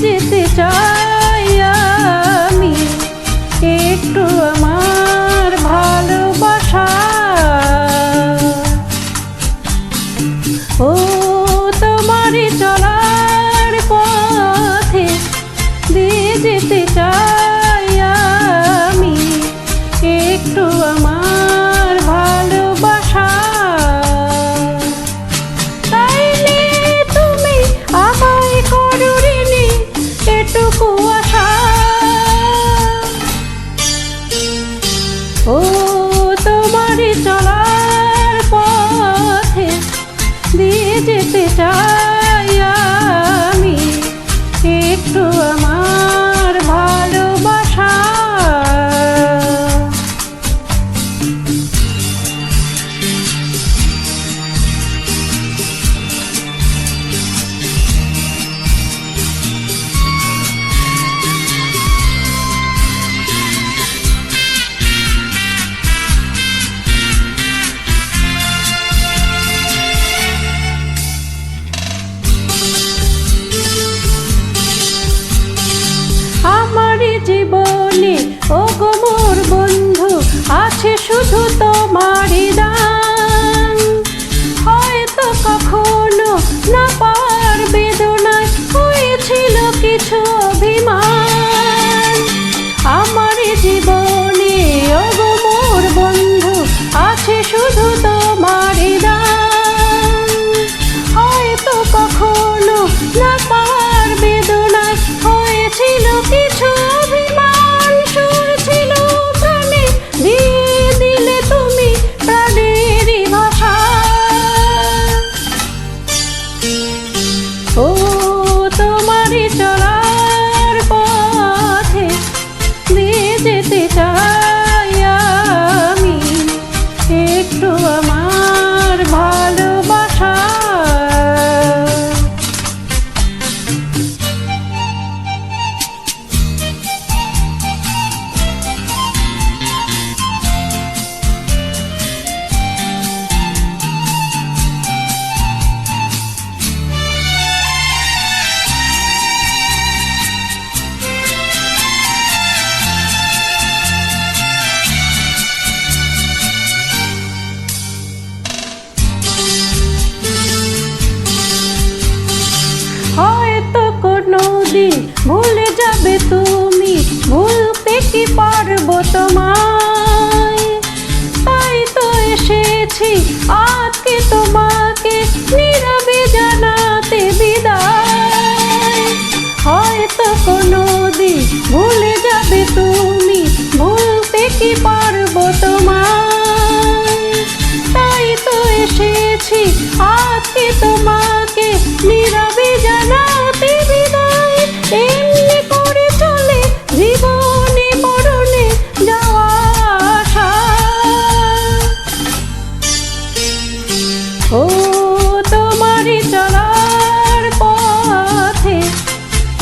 যেতে চাই আমি একটু আমার ভালোবাসা। ও তোমারই চলার পথে দিয়ে যেতে চাই আমি একটু আমার ভালোবাসা। তাইলে তুমি আমায় করো ঋণী এটুকু আশা। ও তোমারই চলার পথে দিয়ে যেতে চাই আমি একটু আমার ভালোবাসা। জীবনে ও গো মোর বন্ধু আছে শুধু তোমারই দান। হয়তো কখনো না পাওয়ার বেদনায় হয়েছিল কিছু অভিমান। আমার জীবনে ও গো মোর বন্ধু আছে শুধু তোমারই দান। হয়তো কখনো না পাওয়ার বেদনায় হয়েছিল কিছু অভিমান। সুর ছিল প্রাণে দিয়ে দিলে তুমি প্রাণেরই ভাষা। ও তোমারই চলার পথে দিয়ে যেতে চাই আমি একটু আমার ভালোবাসা। হয়তো কোনোদিন ভুলে যাবে তুমি, ভুলতে কি পারবো তোমায়। তাই তো এসেছি আজকে তোমাকে নীরবে জানাতে বিদায়। হয়তো কোনোদিন ভুলে যাবে তুমি, ভুলতে কি পারবো তোমায়। তাই তো এসেছি আজকে তোমাকে নীরবে জানাতে বিদায়। এমনি করে চলে জীবনে মরণে যাওয়া আশা। ও তোমারই চলার পথে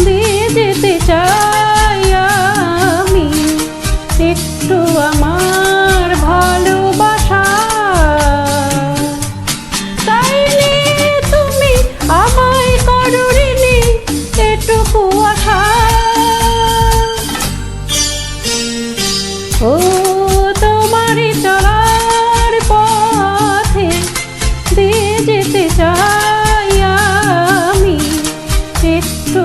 দিয়ে যেতে চাই আমি একটু আমার ভালোবাসা। তাইলে তুমি আমায় করো ঋণী এটুকু আশা। ও তোমারই চলার পথে দিয়ে যেতে চাই আমি একটু